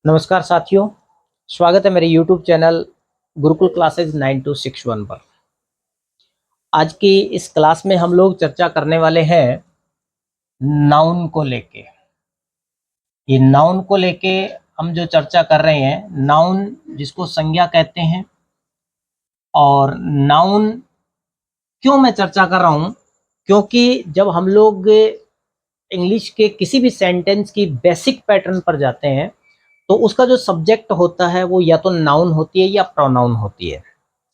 नमस्कार साथियों, स्वागत है मेरे YouTube चैनल गुरुकुल क्लासेज 9261 पर। आज की इस क्लास में हम लोग चर्चा करने वाले हैं नाउन को लेके। ये नाउन को लेके हम जो चर्चा कर रहे हैं, नाउन जिसको संज्ञा कहते हैं। और नाउन क्यों मैं चर्चा कर रहा हूँ, क्योंकि जब हम लोग इंग्लिश के किसी भी सेंटेंस की बेसिक पैटर्न पर जाते हैं तो उसका जो सब्जेक्ट होता है वो या तो नाउन होती है या प्रोनाउन होती है।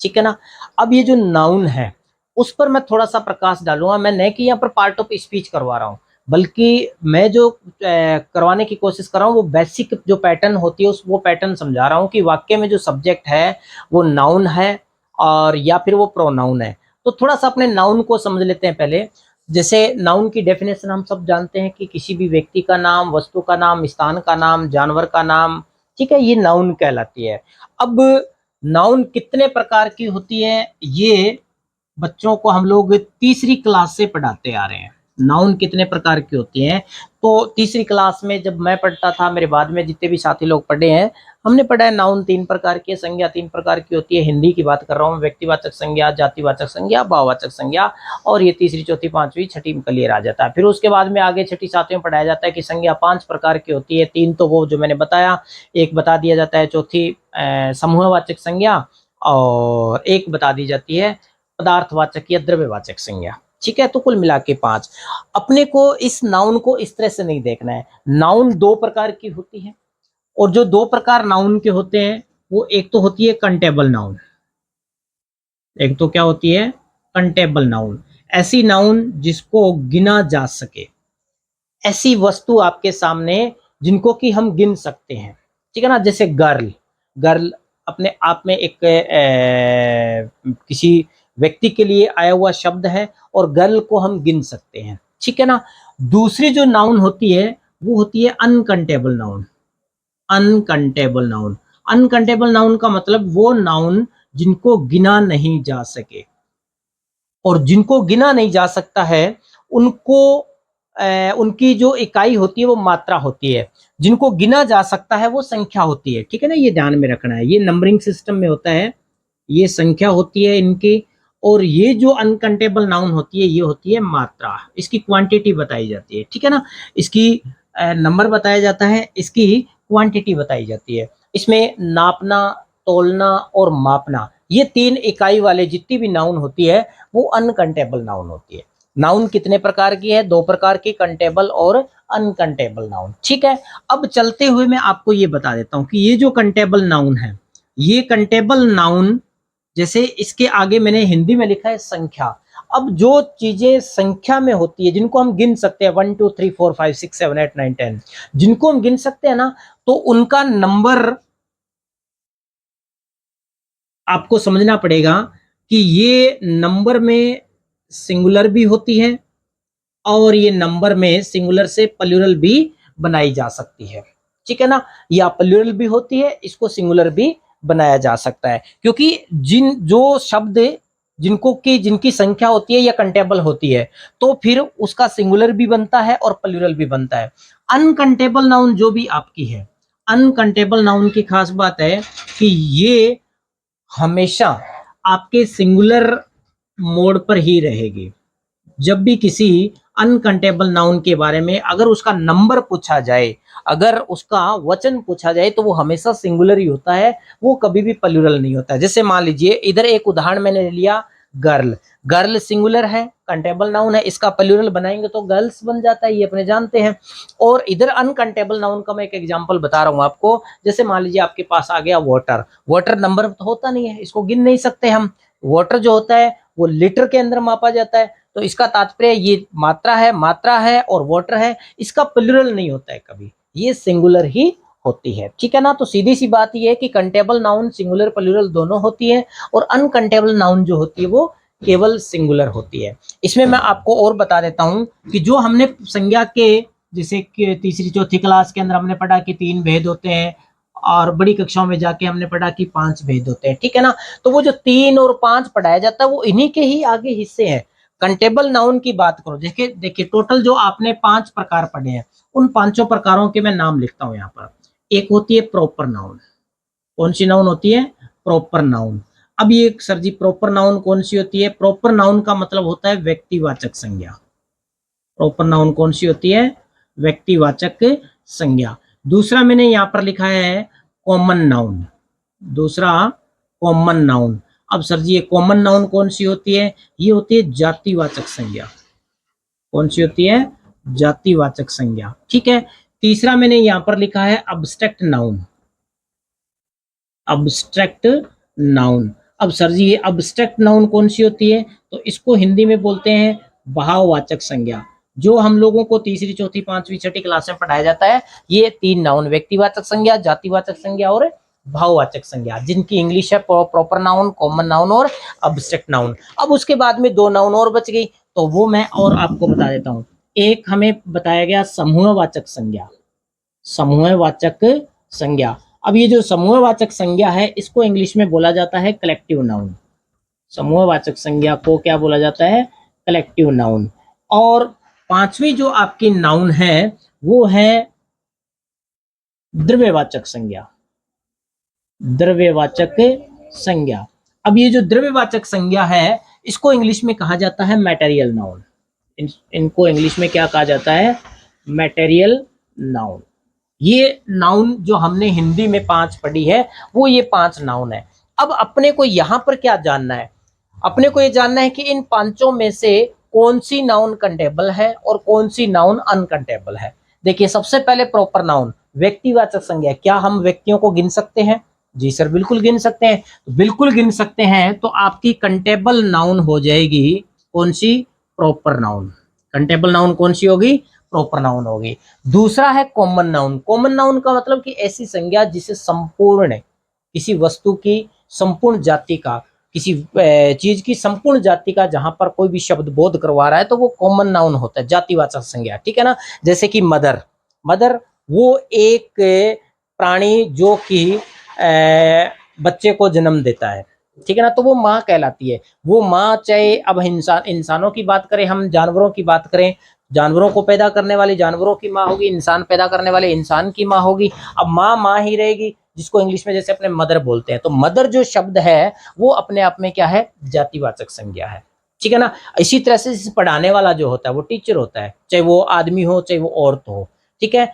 ठीक है ना। अब ये जो नाउन है उस पर मैं थोड़ा सा प्रकाश डालूंगा। मैं नहीं कि यहाँ पर पार्ट ऑफ स्पीच करवा रहा हूँ, बल्कि मैं जो करवाने की कोशिश कर रहा हूँ वो बेसिक जो पैटर्न होती है वो पैटर्न समझा रहा हूँ कि वाक्य में जो सब्जेक्ट है वो नाउन है और या फिर वो प्रोनाउन है। तो थोड़ा सा अपने नाउन को समझ लेते हैं पहले। जैसे नाउन की डेफिनेशन हम सब जानते हैं कि किसी भी व्यक्ति का नाम, वस्तु का नाम, स्थान का नाम, जानवर का नाम, ठीक है, ये नाउन कहलाती है। अब नाउन कितने प्रकार की होती है ये बच्चों को हम लोग तीसरी क्लास से पढ़ाते आ रहे हैं। नाउन कितने प्रकार की होती हैं तो तीसरी क्लास में जब मैं पढ़ता था, मेरे बाद में जितने भी साथी लोग पढ़े हैं, हमने पढ़ा है नाउन तीन प्रकार की है, संज्ञा तीन प्रकार की होती है। हिंदी की बात कर रहा हूँ, व्यक्तिवाचक संज्ञा, जातिवाचक संज्ञा, भाववाचक संज्ञा, और ये तीसरी, चौथी, पांचवी, छठी में क्लियर आ जाता है। फिर उसके बाद में आगे छठी सातवीं में पढ़ाया जाता है कि संज्ञा पांच प्रकार की होती है। तीन तो वो जो मैंने बताया, एक बता दिया जाता है चौथी समूहवाचक संज्ञा, और एक बता दी जाती है पदार्थवाचक या द्रव्यवाचक संज्ञा। ठीक है, तो कुल मिला के पांच। अपने को इस नाउन को इस तरह से नहीं देखना है। नाउन दो प्रकार की होती है, और जो दो प्रकार नाउन के होते हैं वो एक तो होती है कंटेबल नाउन, एक तो क्या होती है कंटेबल नाउन। ऐसी नाउन जिसको गिना जा सके, ऐसी वस्तु आपके सामने जिनको कि हम गिन सकते हैं। ठीक है ना। जैसे गर्ल, गर्ल अपने आप में एक किसी व्यक्ति के लिए आया हुआ शब्द है और गर्ल को हम गिन सकते हैं। ठीक है ना। दूसरी जो नाउन होती है वो होती है uncountable noun. Uncountable noun, uncountable noun का मतलब वो नाउन जिनको गिना नहीं जा सके। और जिनको गिना नहीं जा सकता है उनको उनकी जो इकाई होती है वो मात्रा होती है। जिनको गिना जा सकता है वो संख्या होती है। ठीक है ना, ये ध्यान में रखना है। ये नंबरिंग सिस्टम में होता है, ये संख्या होती है इनकी। और ये जो अनकंटेबल नाउन होती है ये होती है मात्रा, इसकी क्वांटिटी बताई जाती है। ठीक है ना। इसकी नंबर बताया जाता है, इसकी क्वांटिटी बताई जाती है। इसमें नापना, तोलना और मापना, ये तीन इकाई वाले जितनी भी नाउन होती है वो अनकंटेबल नाउन होती है। नाउन कितने प्रकार की है? दो प्रकार की, कंटेबल और अनकंटेबल नाउन। ठीक है। अब चलते हुए मैं आपको ये बता देता हूं कि ये जो कंटेबल नाउन है, ये कंटेबल नाउन, जैसे इसके आगे मैंने हिंदी में लिखा है संख्या। अब जो चीजें संख्या में होती है जिनको हम गिन सकते हैं, 1 2 3 4 5 6 7 8 9 10, जिनको हम गिन सकते हैं ना, तो उनका नंबर आपको समझना पड़ेगा कि ये नंबर में सिंगुलर भी होती है और ये नंबर में सिंगुलर से प्लूरल भी बनाई जा सकती है। ठीक है ना। या प्लूरल भी होती है, इसको सिंगुलर भी बनाया जा सकता है, क्योंकि जो शब्द जिनको की जिनकी संख्या होती है या कंटेबल होती है तो फिर उसका सिंगुलर भी बनता है और प्लूरल भी बनता है। अनकंटेबल नाउन जो भी आपकी है, अनकंटेबल नाउन की खास बात है कि ये हमेशा आपके सिंगुलर मोड पर ही रहेगी। जब भी किसी अनकंटेबल नाउन के बारे में अगर उसका नंबर पूछा जाए, अगर उसका वचन पूछा जाए, तो वो हमेशा सिंगुलर ही होता है, वो कभी भी प्लूरल नहीं होता है। जैसे मान लीजिए इधर एक उदाहरण मैंने लिया, गर्ल। गर्ल सिंगुलर है, कंटेबल नाउन है, इसका प्लूरल बनाएंगे तो गर्ल्स बन जाता है, ये अपने जानते हैं। और इधर अनकंटेबल नाउन का मैं एक एग्जांपल बता रहा हूं आपको। जैसे मान लीजिए आपके पास आ गया वाटर। वाटर नंबर तो होता नहीं है, इसको गिन नहीं सकते हम। वाटर जो होता है वो लीटर के अंदर मापा जाता है, तो इसका तात्पर्य ये मात्रा है और वाटर है, इसका प्लूरल नहीं होता है कभी, ये सिंगुलर ही होती है। ठीक है ना। तो सीधी सी बात ये है कि कंटेबल नाउन सिंगुलर प्लूरल दोनों होती है, और अनकंटेबल नाउन जो होती है वो केवल सिंगुलर होती है। इसमें मैं आपको और बता देता हूं कि जो हमने संज्ञा के, जैसे कि तीसरी चौथी क्लास के अंदर हमने पढ़ा कि 3 भेद होते हैं, और बड़ी कक्षाओं में जाके हमने पढ़ा कि 5 भेद होते हैं। ठीक है ना। तो वो जो 3 और 5 पढ़ाया जाता है वो इन्हीं के ही आगे हिस्से हैं। कंटेबल नाउन की बात करो, देखिए टोटल जो आपने 5 प्रकार पढ़े हैं, उन पांचों प्रकारों के मैं नाम लिखता हूं यहाँ पर। एक होती है प्रॉपर नाउन। कौन सी नाउन होती है? Proper noun. अब ये सर जी प्रॉपर नाउन कौन सी होती है? प्रॉपर नाउन का मतलब होता है व्यक्तिवाचक संज्ञा। प्रॉपर नाउन कौन सी होती है? व्यक्तिवाचक संज्ञा। दूसरा मैंने यहां पर लिखा है कॉमन नाउन। दूसरा कॉमन नाउन। अब सर जी ये कॉमन नाउन कौन सी होती है? ये होती है जातिवाचक संज्ञा। कौन सी होती है? जातिवाचक संज्ञा। ठीक है। तीसरा मैंने यहां पर लिखा है अब्स्ट्रैक्ट नाउन। Abstract noun. अब सर जी ये अब्स्ट्रैक्ट नाउन कौन सी होती है? तो इसको हिंदी में बोलते हैं भाववाचक संज्ञा। जो हम लोगों को तीसरी चौथी पांचवी छठी क्लास में पढ़ाया जाता है, ये तीन नाउन, व्यक्तिवाचक संज्ञा, जातिवाचक संज्ञा और भाववाचक संज्ञा, जिनकी इंग्लिश है प्रॉपर नाउन, कॉमन नाउन और अब्स्ट्रैक्ट नाउन। अब उसके बाद में दो नाउन और बच गई, तो वो मैं और आपको बता देता हूं। एक हमें बताया गया समूहवाचक संज्ञा। समूहवाचक संज्ञा। अब ये जो समूहवाचक संज्ञा है, इसको इंग्लिश में बोला जाता है कलेक्टिव नाउन। समूहवाचक संज्ञा को क्या बोला जाता है? Collective noun. और पांचवी जो आपकी नाउन है वो है द्रव्यवाचक संज्ञा। द्रव्यवाचक संज्ञा। अब ये जो द्रव्यवाचक संज्ञा है, इसको इंग्लिश में कहा जाता है मैटेरियल नाउन। इनको इंग्लिश में क्या कहा जाता है? Material noun. ये नाउन जो हमने हिंदी में 5 पढ़ी है, वो ये 5 नाउन है। अब अपने को यहां पर क्या जानना है? अपने को ये जानना है कि इन पांचों में से कौन सी नाउन कंटेबल है और कौन सी नाउन अनकंटेबल है। देखिए सबसे पहले प्रॉपर नाउन, व्यक्तिवाचक संज्ञा। क्या हम व्यक्तियों को गिन सकते हैं? जी सर बिल्कुल गिन सकते हैं। बिल्कुल गिन सकते हैं, तो आपकी कंटेबल नाउन हो जाएगी कौन सी? Proper noun. कंटेबल नाउन कौन सी होगी? प्रॉपर नाउन होगी। दूसरा है कॉमन नाउन। कॉमन नाउन का मतलब कि ऐसी संज्ञा जिसे संपूर्ण, किसी वस्तु की संपूर्ण जाति का, किसी चीज की संपूर्ण जाति का जहां पर कोई भी शब्द बोध करवा रहा है, तो वो कॉमन नाउन होता है, जातिवाचक संज्ञा। ठीक है ना। जैसे कि मदर। मदर वो एक प्राणी जो कि बच्चे को जन्म देता है, ठीक है ना, तो वो माँ कहलाती है। वो माँ चाहे अब इंसानों की बात करें, हम जानवरों की बात करें, जानवरों को पैदा करने वाली जानवरों की माँ होगी, इंसान पैदा करने वाले इंसान की माँ होगी। अब माँ माँ ही रहेगी, जिसको इंग्लिश में जैसे अपने मदर बोलते हैं। तो मदर जो शब्द है वो अपने आप में क्या है? जातिवाचक संज्ञा है। ठीक है ना। इसी तरह से पढ़ाने वाला जो होता है वो टीचर होता है, चाहे वो आदमी हो चाहे वो औरत हो। ठीक है।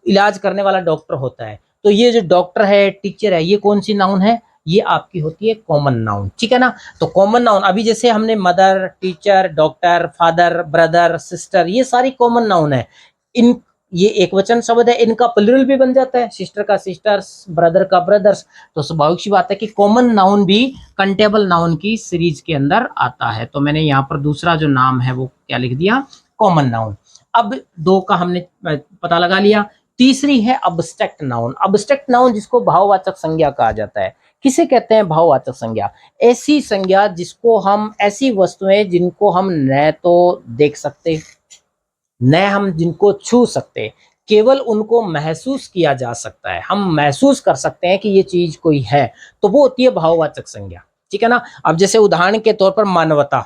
इलाज करने वाला डॉक्टर होता है। तो ये जो डॉक्टर है, टीचर है, ये कौन सी नाउन है? ये आपकी होती है कॉमन नाउन। ठीक है ना। तो कॉमन नाउन, अभी जैसे हमने mother, teacher, doctor, father, brother, sister, ये सारी कॉमन नाउन है। इन ये एक वचन शब्द है, इनका प्लूरल भी बन जाता है, सिस्टर का सिस्टर्स, ब्रदर का ब्रदर्स। तो स्वाभाविक सी बात है कि कॉमन नाउन भी कंटेबल नाउन की सीरीज के अंदर आता है। तो मैंने यहाँ पर दूसरा जो नाम है वो क्या लिख दिया? Common noun. अब दो का हमने पता लगा लिया। तीसरी है अब्स्ट्रैक्ट नाउन। अब्स्ट्रैक्ट नाउन जिसको भाववाचक संज्ञा कहा जाता है। किसे कहते हैं भाववाचक संज्ञा? ऐसी संज्ञा जिसको हम, ऐसी वस्तुएं जिनको हम न तो देख सकते, न हम जिनको छू सकते, केवल उनको महसूस किया जा सकता है। हम महसूस कर सकते हैं कि ये चीज कोई है, तो वो होती है भाववाचक संज्ञा। ठीक है ना। अब जैसे उदाहरण के तौर पर मानवता।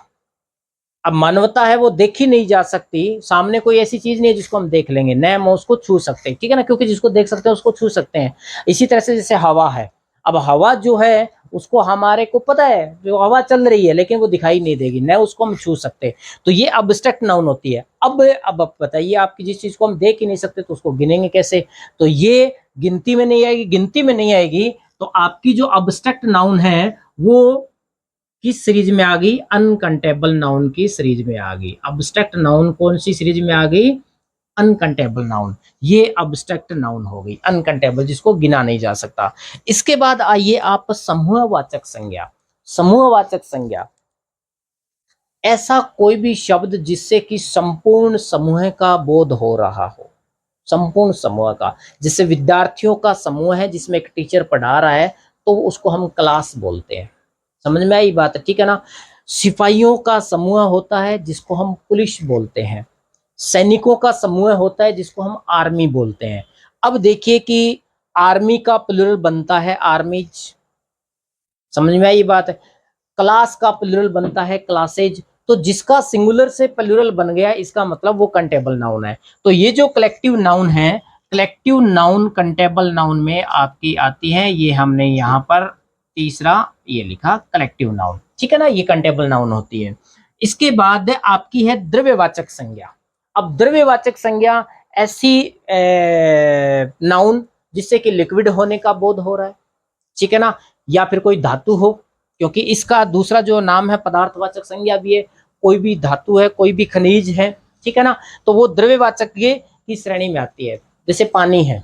अब मानवता है वो देखी नहीं जा सकती, सामने कोई ऐसी चीज नहीं है जिसको हम देख लेंगे, न हम उसको छू सकते। ठीक है ना, क्योंकि जिसको देख सकते हैं उसको छू सकते हैं। इसी तरह से जैसे हवा है। अब हवा जो है उसको हमारे को पता है, जो हवा चल रही है, लेकिन वो दिखाई नहीं देगी, न उसको हम छू सकते। तो ये अब्स्ट्रैक्ट नाउन होती है। अब बताइए, आपकी जिस चीज को हम देख ही नहीं सकते तो उसको गिनेंगे कैसे? तो ये गिनती में नहीं आएगी। गिनती में नहीं आएगी तो आपकी जो अब्स्ट्रैक्ट नाउन है वो किस सीरीज में आ गई? अनकंटेबल नाउन की सीरीज में आ गई। अब्स्ट्रैक्ट नाउन कौन सी सीरीज में आ गई? Uncountable noun. ये अब्स्ट्रैक्ट नाउन हो गई, अनकंटेबल, जिसको गिना नहीं जा सकता। इसके बाद आइए आप समूहवाचक संज्ञा। समूहवाचक संज्ञा, ऐसा कोई भी शब्द जिससे कि संपूर्ण समूह का बोध हो रहा हो। संपूर्ण समूह का, जैसे विद्यार्थियों का समूह है जिसमें एक टीचर पढ़ा रहा है, तो उसको हम क्लास बोलते हैं। समझ में आई बात है? ठीक है ना। सिपाहियों का समूह होता है जिसको हम पुलिस बोलते हैं। सैनिकों का समूह होता है जिसको हम आर्मी बोलते हैं। अब देखिए कि आर्मी का प्लूरल बनता है आर्मीज। समझ में आई बात है? क्लास का प्लूरल बनता है क्लासेज। तो जिसका सिंगुलर से प्लूरल बन गया, इसका मतलब वो कंटेबल नाउन है। तो ये जो कलेक्टिव नाउन है, कलेक्टिव नाउन कंटेबल नाउन में आपकी आती है, ये हमने यहाँ पर तीसरा ये लिखा कलेक्टिव नाउन, ठीक है ना, ये कंटेबल नाउन होती है। इसके बाद आपकी है द्रव्यवाचक संज्ञा। अब द्रव्यवाचक संज्ञा ऐसी नाउन जिससे कि लिक्विड होने का बोध हो रहा है, ठीक है ना, या फिर कोई धातु हो, क्योंकि इसका दूसरा जो नाम है पदार्थवाचक संज्ञा भी है, कोई भी धातु है, कोई भी खनिज है, ठीक है ना, तो वो द्रव्यवाचक की श्रेणी में आती है। जैसे पानी है,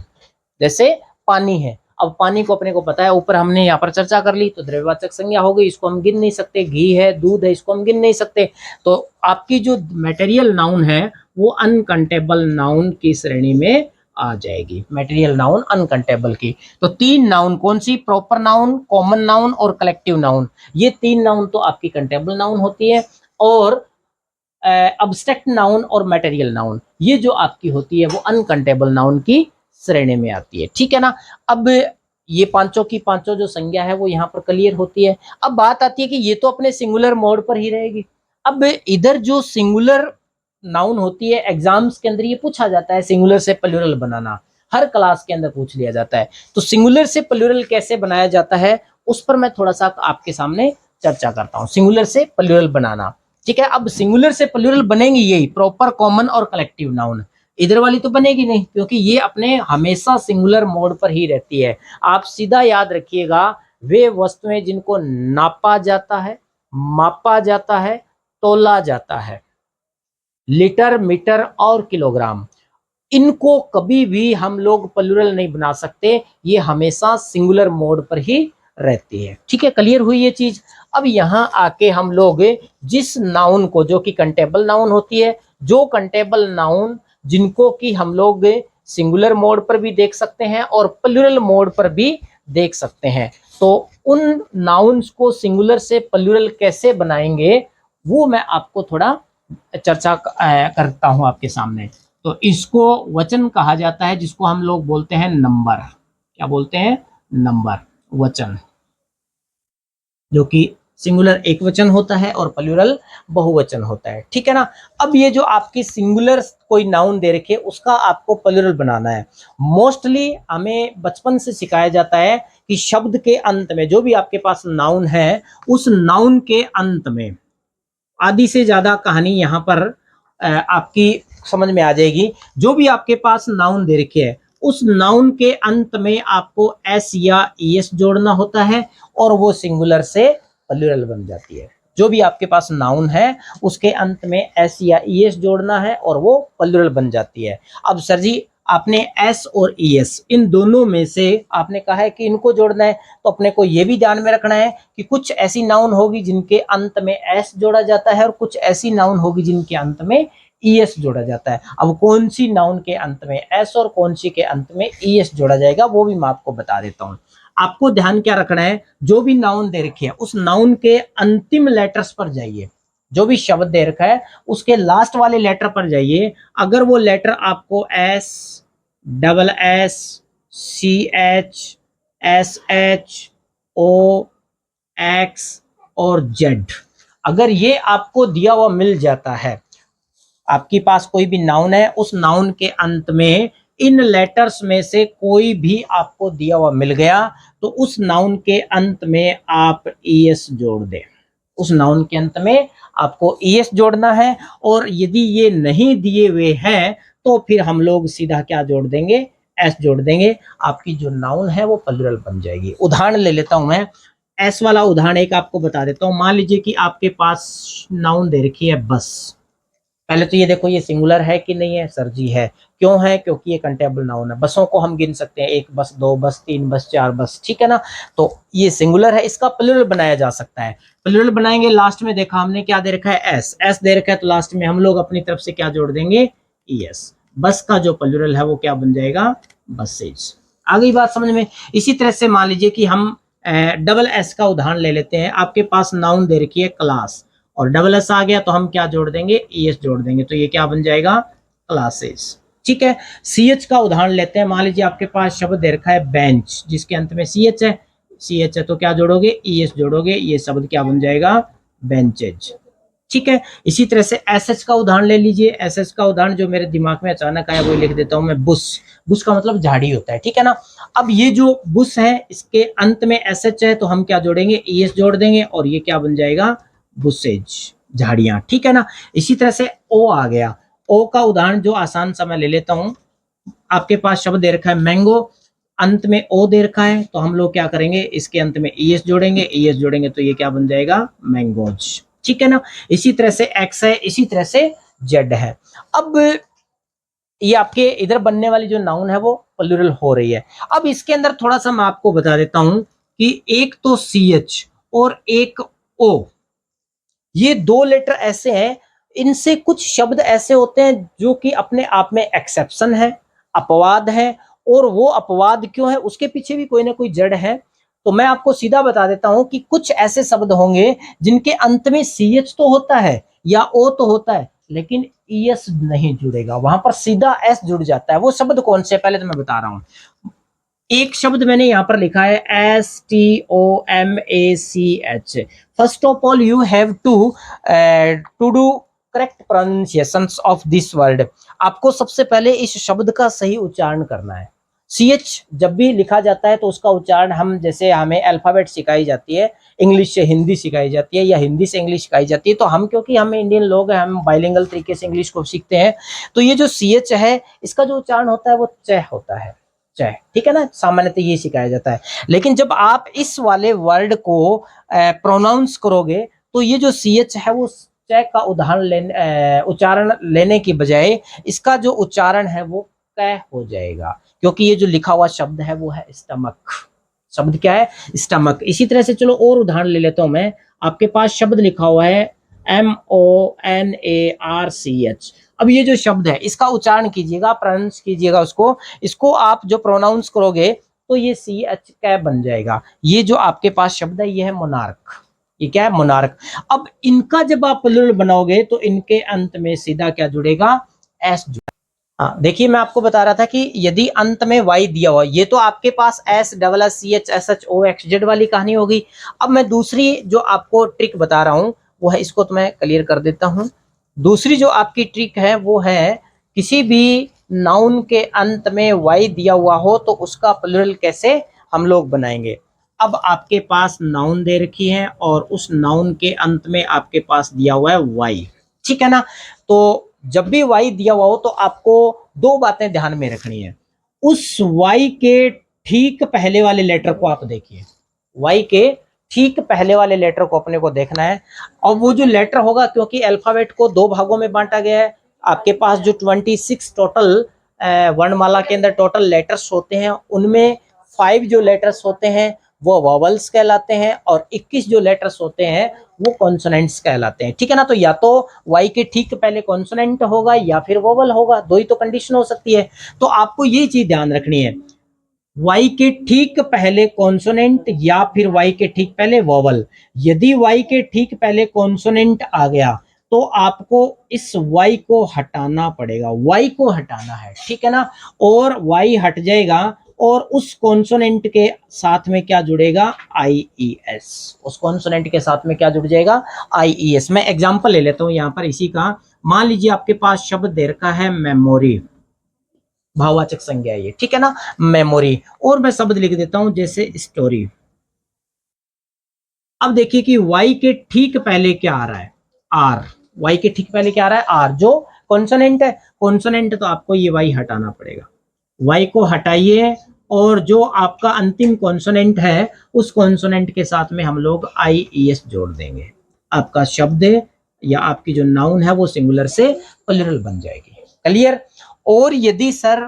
जैसे पानी है, अब पानी को अपने को पता है, ऊपर हमने यहाँ पर चर्चा कर ली, तो द्रव्यवाचक संज्ञा हो गई, इसको हम गिन नहीं सकते। घी है, दूध है, इसको हम गिन नहीं सकते। तो आपकी जो मटेरियल नाउन है वो अनकंटेबल नाउन की श्रेणी में आ जाएगी, मटेरियल नाउन अनकंटेबल की। तो तीन नाउन कौन सी, प्रॉपर नाउन, कॉमन नाउन और कलेक्टिव नाउन, ये तीन नाउन तो आपकी कंटेबल नाउन होती है। और अब्स्ट्रैक्ट नाउन और मटेरियल नाउन ये जो आपकी होती है वो अनकंटेबल नाउन की श्रेणी में आती है, ठीक है ना। अब ये पांचों की पांचों जो संज्ञा है वो यहाँ पर क्लियर होती है। अब बात आती है कि ये तो अपने सिंगुलर मोड पर ही रहेगी। अब इधर जो सिंगुलर नाउन होती है, एग्जाम्स के अंदर ये पूछा जाता है सिंगुलर से प्लूरल बनाना, हर क्लास के अंदर पूछ लिया जाता है। तो सिंगुलर से प्लूरल कैसे बनाया जाता है उस पर मैं थोड़ा सा आपके सामने चर्चा करता हूँ, सिंगुलर से प्लूरल बनाना, ठीक है। अब सिंगुलर से प्लूरल बनेंगे यही प्रॉपर, कॉमन और कलेक्टिव नाउन। इधर वाली तो बनेगी नहीं, क्योंकि ये अपने हमेशा सिंगुलर मोड पर ही रहती है। आप सीधा याद रखिएगा, वे वस्तुएं जिनको नापा जाता है, मापा जाता है, तोला जाता है, लीटर, मीटर और किलोग्राम, इनको कभी भी हम लोग प्लूरल नहीं बना सकते, ये हमेशा सिंगुलर मोड पर ही रहती है, ठीक है। क्लियर हुई ये चीज। अब यहाँ आके हम लोग जिस नाउन को, जो कि कंटेबल नाउन होती है, जो कंटेबल नाउन जिनको कि हम लोग सिंगुलर मोड पर भी देख सकते हैं और प्लूरल मोड पर भी देख सकते हैं, तो उन नाउन्स को सिंगुलर से प्लूरल कैसे बनाएंगे वो मैं आपको थोड़ा चर्चा करता हूं आपके सामने। तो इसको वचन कहा जाता है, जिसको हम लोग बोलते हैं नंबर। क्या बोलते हैं? नंबर, वचन, जो कि सिंगुलर एक वचन होता है और प्लूरल बहुवचन होता है, ठीक है ना। अब ये जो आपकी सिंगुलर कोई नाउन दे रखी है उसका आपको प्लूरल बनाना है। मोस्टली हमें बचपन से सिखाया जाता है कि शब्द के अंत में जो भी आपके पास नाउन है, उस नाउन के अंत में, आधी से ज्यादा कहानी यहाँ पर आपकी समझ में आ जाएगी। जो भी आपके पास नाउन दे रखे है उस नाउन के अंत में आपको एस या ईएस जोड़ना होता है और वो सिंगुलर से प्लूरल बन जाती है। जो भी आपके पास नाउन है उसके अंत में एस या ईएस जोड़ना है और वो प्लूरल बन जाती है। अब सर जी आपने एस और ईएस इन दोनों में से आपने कहा है कि इनको जोड़ना है, तो अपने को ये भी ध्यान में रखना है कि कुछ ऐसी नाउन होगी जिनके अंत में एस जोड़ा जाता है और कुछ ऐसी नाउन होगी जिनके अंत में ईएस जोड़ा जाता है। अब कौन सी नाउन के अंत में एस और कौन सी के अंत में ईएस जोड़ा जाएगा वो भी मैं आपको बता देता हूं। आपको ध्यान क्या रखना है, जो भी नाउन दे रखी है उस नाउन के अंतिम लेटर्स पर जाइए। जो भी शब्द दे रखा है उसके लास्ट वाले लेटर पर जाइए। अगर वो लेटर आपको S, double S, C H, S H, O, X और जेड, अगर ये आपको दिया हुआ मिल जाता है, आपके पास कोई भी नाउन है, उस नाउन के अंत में इन लेटर्स में से कोई भी आपको दिया हुआ मिल गया, तो उस नाउन के अंत में आप ईएस जोड़ दें। उस नाउन के अंत में आपको ईएस जोड़ना है। और यदि ये नहीं दिए हुए हैं तो फिर हम लोग सीधा क्या जोड़ देंगे, एस जोड़ देंगे। आपकी जो नाउन है वो प्लूरल बन जाएगी। उदाहरण ले लेता हूं मैं, एस वाला उदाहरण एक आपको बता देता हूं। मान लीजिए कि आपके पास नाउन दे रखी है बस। पहले तो ये देखो ये सिंगुलर है कि नहीं है, सर जी है। क्यों है? क्योंकि ये कंटेबल नाउन है। बसों को हम गिन सकते हैं, एक बस, दो बस, तीन बस, चार बस, ठीक है ना। तो ये सिंगुलर है, इसका प्लूरल बनाया जा सकता है। प्लूरल बनाएंगे, लास्ट में देखा हमने क्या दे रखा है, एस। एस दे रखा है तो लास्ट में हम लोग अपनी तरफ से क्या जोड़ देंगे, ईएस। बस का जो प्लूरल है वो क्या बन जाएगा, बसेज। आ गई बात समझ में। इसी तरह से मान लीजिए कि हम डबल एस का उदाहरण ले लेते हैं। आपके पास नाउन दे रखी है क्लास और डबल एस आ गया तो हम क्या जोड़ देंगे, ईएस जोड़ देंगे, तो ये क्या बन जाएगा, क्लासेस, ठीक है। सीएच का उदाहरण लेते हैं। मान लीजिए आपके पास शब्द दे रखा है बेंच, जिसके अंत में सीएच है। सीएच है तो क्या जोड़ोगे, ईएस जोड़ोगे, ये शब्द क्या बन जाएगा, बेंचेज। ठीक है। इसी तरह से एसएच का उदाहरण ले लीजिए। एसएच का उदाहरण जो मेरे दिमाग में अचानक आया वो लिख देता हूं मैं, बुश। बुश का मतलब झाड़ी होता है, ठीक है ना। अब ये जो बुश है इसके अंत में एसएच है तो हम क्या जोड़ेंगे, ईएस जोड़ देंगे और ये क्या बन जाएगा, बुशेज, झाड़ियां, ठीक है ना। इसी तरह से ओ आ गया। ओ का उदाहरण जो आसान सा मैं ले लेता हूं। आपके पास शब्द दे रखा है मैंगो, अंत में ओ दे रखा है तो हम लोग क्या करेंगे, इसके अंत में ईएस जोड़ेंगे। ईएस जोड़ेंगे तो ये क्या बन जाएगा, मैंगोज, ठीक है ना। इसी तरह से एक्स है, इसी तरह से जेड है। अब ये आपके इधर बनने वाली जो नाउन है वो प्लूरल हो रही है। अब इसके अंदर थोड़ा सा मैं आपको बता देता हूं कि एक तो सी एच और एक ओ, ये दो लेटर ऐसे हैं, इनसे कुछ शब्द ऐसे होते हैं जो कि अपने आप में एक्सेप्शन है, अपवाद है। और वो अपवाद क्यों है, उसके पीछे भी कोई ना कोई जड़ है। तो मैं आपको सीधा बता देता हूं कि कुछ ऐसे शब्द होंगे जिनके अंत में सी एच तो होता है या ओ तो होता है, लेकिन ईएस नहीं जुड़ेगा, वहां पर सीधा एस जुड़ जाता है। वो शब्द कौन से, पहले तो मैं बता रहा हूं। एक शब्द मैंने यहां पर लिखा है STOMACH। First of all you have to do correct pronunciation of this word. आपको सबसे पहले इस शब्द का सही उच्चारण करना है। CH जब भी लिखा जाता है तो उसका उच्चारण, हम जैसे हमें अल्फाबेट सिखाई जाती है, इंग्लिश से हिंदी सिखाई जाती है या हिंदी से इंग्लिश सिखाई जाती है, तो हम क्योंकि हम इंडियन लोग हैं, हम बाइलिंगुअल तरीके से इंग्लिश को सीखते हैं, तो ये जो CH है इसका जो उच्चारण होता है वो च होता है, च, ठीक है ना। सामान्यतः ये सिखाया जाता है। लेकिन जब आप इस वाले वर्ड को प्रोनाउंस करोगे तो ये जो CH है वो च का उदाहरण लेने उच्चारण लेने की बजाय इसका जो उच्चारण है वो क हो जाएगा, क्योंकि ये जो लिखा हुआ शब्द है वो है स्टमक। शब्द क्या है, स्टमक। इसी तरह से चलो और उदाहरण ले लेता हूं मैं। आपके पास शब्द लिखा हुआ है MONARCH। अब ये जो शब्द है इसका उच्चारण कीजिएगा, प्रोनाउंस कीजिएगा उसको। इसको आप जो प्रोनाउंस करोगे तो ये CH कै बन जाएगा। ये जो आपके पास शब्द है ये है मोनार्क। ये क्या है, मोनार्क। अब इनका जब आप प्लूरल बनाओगे तो इनके अंत में सीधा क्या जुड़ेगा, एस जुड़ेगा। हाँ देखिए, मैं आपको बता रहा था कि यदि अंत में वाई दिया हुआ, ये तो आपके पास SCH SHOXZ वाली कहानी होगी। अब मैं दूसरी जो आपको ट्रिक बता रहा हूं वो है, इसको तो मैं क्लियर कर देता हूं। दूसरी जो आपकी ट्रिक है वो है, किसी भी नाउन के अंत में वाई दिया हुआ हो तो उसका प्लूरल कैसे हम लोग बनाएंगे। अब आपके पास नाउन दे रखी है और उस नाउन के अंत में आपके पास दिया हुआ है वाई, ठीक है ना। तो जब भी वाई दिया हुआ हो तो आपको दो बातें ध्यान में रखनी है। उस वाई के ठीक पहले वाले लेटर को आप देखिए, वाई के ठीक पहले वाले लेटर को अपने को देखना है। और वो जो लेटर होगा, क्योंकि अल्फाबेट को दो भागों में बांटा गया है, आपके पास जो 26 टोटल वर्णमाला के अंदर टोटल लेटर्स होते हैं, उनमें 5 जो लेटर्स होते हैं वो वॉवल्स कहलाते हैं और 21 जो लेटर्स होते हैं वो कॉन्सोनेंट्स कहलाते हैं, ठीक है ना। तो या तो वाई के ठीक पहले कॉन्सोनेंट होगा या फिर वोवल होगा, दो ही तो कंडीशन हो सकती है। तो आपको ये चीज ध्यान रखनी है, वाई के ठीक पहले कॉन्सोनेंट या फिर वाई के ठीक पहले वोवल। यदि वाई के ठीक पहले कॉन्सोनेंट आ गया तो आपको इस वाई को हटाना पड़ेगा, वाई को हटाना है, ठीक है ना। और वाई हट जाएगा और उस कॉन्सोनेंट के साथ में क्या जुड़ेगा, IES। उस कॉन्सोनेंट के साथ में क्या जुड़ जाएगा, IES। मैं एग्जांपल ले लेता हूं यहां पर इसी का। मान लीजिए आपके पास शब्द दे रखा है मेमोरी, भाववाचक संज्ञा है ये, ठीक है ना, मेमोरी। और मैं शब्द लिख देता हूं जैसे स्टोरी। अब देखिए कि वाई के ठीक पहले क्या आ रहा है, आर। वाई के ठीक पहले क्या आ रहा है, आर, जो कॉन्सोनेंट है। कॉन्सोनेंट तो आपको ये वाई हटाना पड़ेगा, वाई को हटाइए और जो आपका अंतिम कॉन्सोनेंट है उस कॉन्सोनेंट के साथ में हम लोग IES जोड़ देंगे। आपका शब्द या आपकी जो नाउन है वो सिंगुलर से प्लूरल बन जाएगी। क्लियर। और यदि सर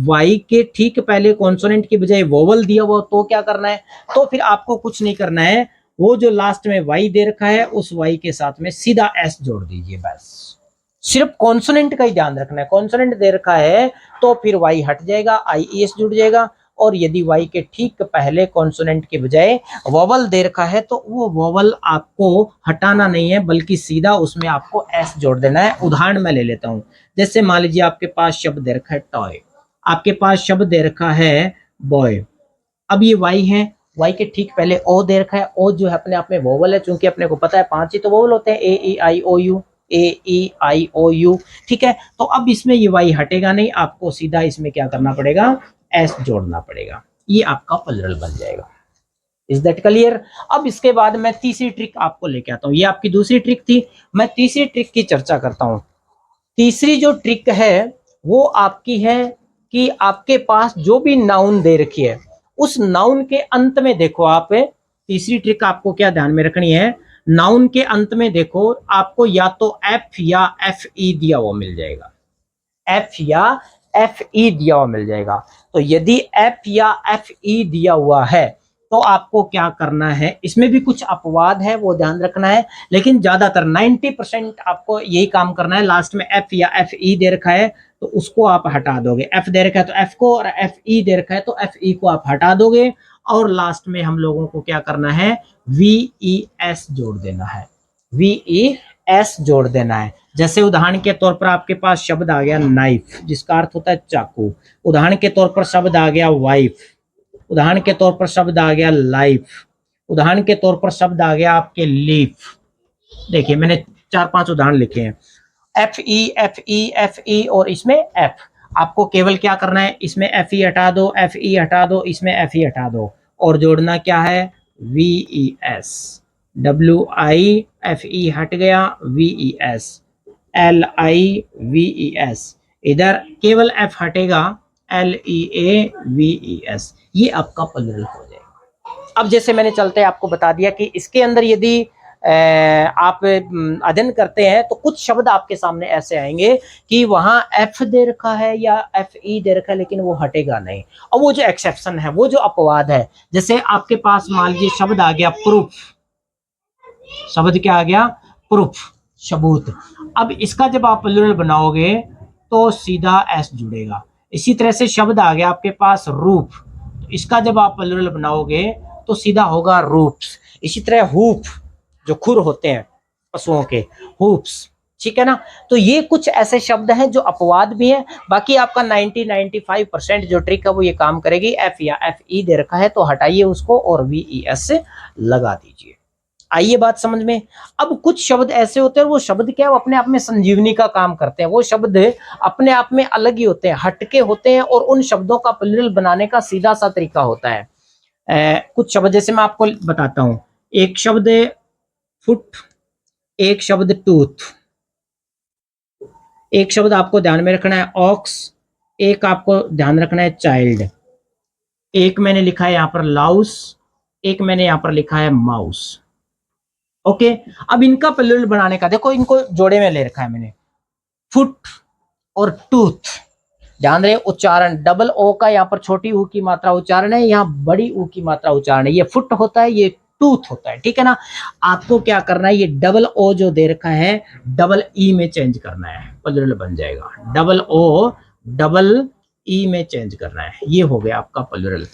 वाई के ठीक पहले कॉन्सोनेंट की बजाय वोवल दिया हुआ तो क्या करना है, तो फिर आपको कुछ नहीं करना है, वो जो लास्ट में वाई दे रखा है उस वाई के साथ में सीधा एस जोड़ दीजिए, बस। सिर्फ कॉन्सोनेंट का ही ध्यान रखना है। कॉन्सोनेंट दे रखा है तो फिर वाई हट जाएगा, IES जुड़ जाएगा। और यदि वाई के ठीक पहले कॉन्सोनेंट के बजाय वोवल दे रखा है तो वो वोवल आपको हटाना नहीं है, बल्कि सीधा उसमें आपको एस जोड़ देना है। उदाहरण मैं ले लेता हूं। जैसे मान लीजिए आपके पास शब्द दे रखा है टॉय, आपके पास शब्द दे रखा है बॉय। अब ये वाई है, वाई के ठीक पहले ओ दे रखा है। ओ जो है अपने आप में वोवल है, चूंकि अपने को पता है 5 ही तो वोवल होते हैं, ए ई आई ओ you, A E I O you, ठीक है। तो अब इसमें ये वाई हटेगा नहीं, आपको सीधा इसमें क्या करना पड़ेगा, एस जोड़ना पड़ेगा, ये आपका प्लुरल बन जाएगा। Is that clear? अब इसके बाद मैं तीसरी ट्रिक आपको लेके आता हूं, ये आपकी दूसरी ट्रिक थी, मैं तीसरी ट्रिक की चर्चा करता हूं। तीसरी जो ट्रिक है वो आपकी है कि आपके पास जो भी नाउन दे रखी है उस नाउन के अंत में देखो आप, तीसरी ट्रिक आपको क्या ध्यान में रखनी है, नाउन के अंत में देखो आपको या तो एफ या एफ ई दिया हुआ मिल जाएगा, एफ या एफ ई दिया हुआ मिल जाएगा। तो यदि एफ या एफ ई दिया हुआ है तो आपको क्या करना है, इसमें भी कुछ अपवाद है वो ध्यान रखना है, लेकिन ज्यादातर 90% आपको यही काम करना है। लास्ट में एफ या एफ ई दे रखा है तो उसको आप हटा दोगे, एफ दे रखा है तो एफ को, और एफ ई दे रखा है तो एफ ई को आप हटा दोगे, और लास्ट में हम लोगों को क्या करना है, वी ई एस जोड़ देना है, वी ई एस जोड़ देना है। जैसे उदाहरण के तौर पर आपके पास शब्द आ गया नाइफ, जिसका अर्थ होता है चाकू, उदाहरण के तौर पर शब्द आ गया वाइफ, उदाहरण के तौर पर शब्द आ गया लाइफ, उदाहरण के तौर पर शब्द आ गया आपके लीफ। देखिए मैंने 4-5 उदाहरण लिखे हैं, F E F E F E और इसमें एफ। आपको केवल क्या करना है, इसमें एफ ई हटा दो, एफ ई हटा दो, इसमें एफ ई हटा दो, और जोड़ना क्या है, V E S, W I F E हट गया, V E S, L I V E S, इधर केवल एफ हटेगा, L E A V E S, ये आपका प्लुरल हो जाएगा। अब जैसे मैंने चलते आपको बता दिया कि इसके अंदर यदि आप अध्ययन करते हैं तो कुछ शब्द आपके सामने ऐसे आएंगे कि वहां एफ दे रखा है या एफ ई दे रखा है लेकिन वो हटेगा नहीं, और वो जो एक्सेप्शन है, वो जो अपवाद है, जैसे आपके पास मान लीजिए शब्द आ गया प्रूफ, शब्द क्या आ गया, प्रूफ, सबूत। अब इसका जब आप प्लुरल बनाओगे तो सीधा एस जुड़ेगा। इसी तरह से शब्द आ गया आपके पास रूप, तो इसका जब आप प्लुरल बनाओगे तो सीधा होगा रूप्स। इसी तरह हुप, जो खुर होते हैं पशुओं के, हुप्स, ठीक है ना। तो ये कुछ ऐसे शब्द हैं जो अपवाद भी हैं, बाकी आपका 90-95% जो ट्रिक है वो ये काम करेगी। एफ या एफ ई दे रखा है तो हटाइए उसको और वी ई एस लगा दीजिए। आइए बात समझ में। अब कुछ शब्द ऐसे होते हैं, वो शब्द क्या है, वो अपने आप में संजीवनी का काम करते हैं, वो शब्द अपने आप में अलग ही होते हैं, हटके होते हैं, और उन शब्दों का प्लुरल बनाने का सीधा सा तरीका होता है। कुछ शब्द जैसे मैं आपको बताता हूं, एक शब्द फुट, एक शब्द टूथ, एक शब्द आपको ध्यान में रखना है ऑक्स, एक आपको ध्यान रखना है चाइल्ड, एक मैंने लिखा है यहां पर लाउस, एक मैंने यहां पर लिखा है माउस। ओके, अब इनका प्लुरल बनाने का देखो, इनको जोड़े में ले रखा है मैंने, फुट और टूथ। ध्यान रहे उच्चारण, डबल ओ का यहाँ पर छोटी ऊ की मात्रा उच्चारण है, यहाँ बड़ी ऊ की मात्रा उच्चारण है। ये फुट होता है, ये टूथ होता है, ठीक है ना। आपको क्या करना है, ये डबल ओ जो दे रखा है डबल ई में चेंज करना है, प्लुरल बन जाएगा। डबल ओ डबल ई में चेंज करना है, ये हो गया आपका प्लुरल,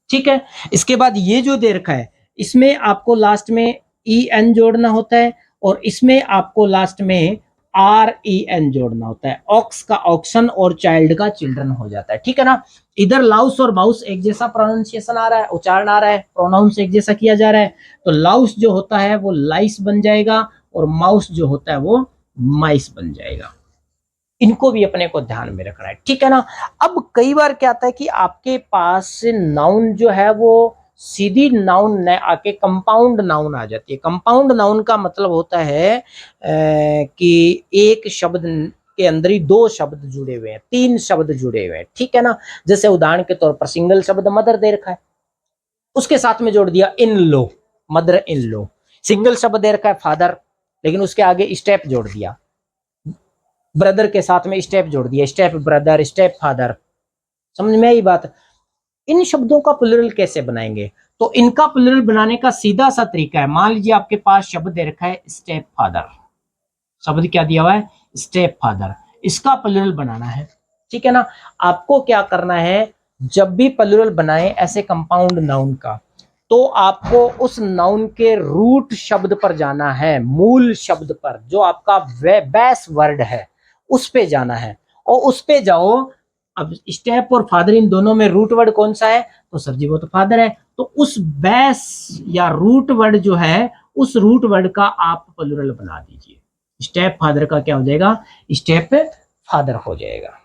ठीक है। इसके बाद ये जो दे रखा है इसमें आपको लास्ट में ई एन जोड़ना होता है, और इसमें आपको लास्ट में आर ई एन जोड़ना होता है। ऑक्स का ऑक्सन और चाइल्ड का चिल्ड्रन हो जाता है, ठीक है ना। इधर लाउस और माउस एक जैसा प्रोनाउंसिएशन आ रहा है, उच्चारण आ रहा है, प्रोनाउंस एक जैसा किया जा रहा है, तो लाउस जो होता है वो लाइस बन जाएगा, और माउस जो होता है वो माइस बन जाएगा। इनको भी अपने को ध्यान में रखना है, ठीक है ना। अब कई बार क्या आता है कि आपके पास नाउन जो है वो सीधी नाउन न आके कंपाउंड नाउन आ जाती है। कंपाउंड नाउन का मतलब होता है कि एक शब्द के अंदर ही 2 शब्द जुड़े हुए हैं, 3 शब्द जुड़े हुए हैं, ठीक है ना। जैसे उदाहरण के तौर पर सिंगल शब्द मदर दे रखा है, उसके साथ में जोड़ दिया इन लो, मदर इन लो। सिंगल शब्द दे रखा है फादर, लेकिन उसके आगे स्टेप जोड़ दिया, ब्रदर के साथ में स्टेप जोड़ दिया, स्टेप ब्रदर, स्टेप फादर। समझ में आई बात। इन शब्दों का प्लुरल कैसे बनाएंगे, तो इनका प्लुरल बनाने का सीधा सा तरीका है। मान लीजिए आपके पास शब्द दे रखा है स्टेप फादर, शब्द क्या दिया हुआ है, स्टेप फादर, इसका प्लुरल बनाना है, ठीक है ना। आपको क्या करना है, जब भी प्लुरल बनाए ऐसे कंपाउंड नाउन का, तो आपको उस नाउन के रूट शब्द पर जाना है, मूल शब्द पर, जो आपका बेस वर्ड है उस पे जाना है, और उस पे जाओ। अब स्टेप और फादर इन दोनों में रूट वर्ड कौन सा है, तो सर जी वो तो फादर है, तो उस बेस या रूट वर्ड जो है उस रूट वर्ड का आप प्लूरल बना दीजिए। स्टेप फादर का क्या हो जाएगा, स्टेप फादर हो जाएगा।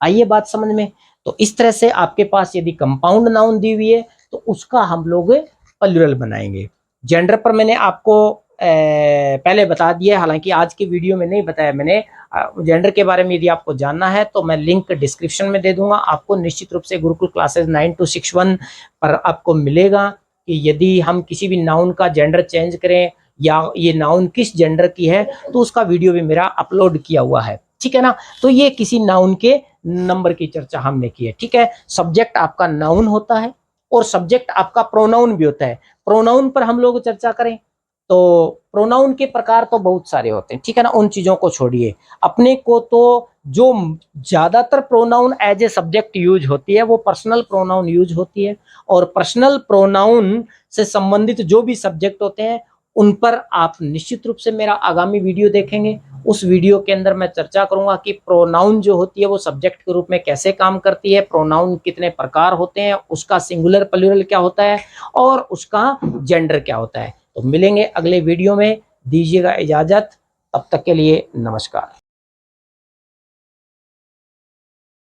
आइए बात समझ में। तो इस तरह से आपके पास यदि कंपाउंड नाउन दी हुई है तो उसका हम लोग प्लूरल बनाएंगे। जेंडर पर मैंने आपको पहले बता दिया, हालांकि आज की वीडियो में नहीं बताया मैंने। जेंडर के बारे में यदि आपको जानना है तो मैं लिंक डिस्क्रिप्शन में दे दूंगा, आपको निश्चित रूप से गुरुकुल क्लासेस 9261 पर आपको मिलेगा कि यदि हम किसी भी नाउन का जेंडर चेंज करें या ये नाउन किस जेंडर की है तो उसका वीडियो भी मेरा अपलोड किया हुआ है, ठीक है ना। तो ये किसी नाउन के नंबर की चर्चा हमने की है, ठीक है। सब्जेक्ट आपका नाउन होता है और सब्जेक्ट आपका प्रोनाउन भी होता है। प्रोनाउन पर हम लोग चर्चा करें तो प्रोनाउन के प्रकार तो बहुत सारे होते हैं, ठीक है ना, उन चीजों को छोड़िए। अपने को तो जो ज्यादातर pronoun as a subject use होती है वो पर्सनल प्रोनाउन यूज होती है, और पर्सनल प्रोनाउन से संबंधित जो भी सब्जेक्ट होते हैं उन पर आप निश्चित रूप से मेरा आगामी वीडियो देखेंगे। उस वीडियो के अंदर मैं चर्चा करूंगा कि प्रोनाउन जो होती है वो सब्जेक्ट के रूप में कैसे काम करती है, प्रोनाउन कितने प्रकार होते हैं, उसका सिंगुलर प्लूरल क्या होता है और उसका जेंडर क्या होता है। तो मिलेंगे अगले वीडियो में, दीजिएगा इजाजत, तब तक के लिए नमस्कार।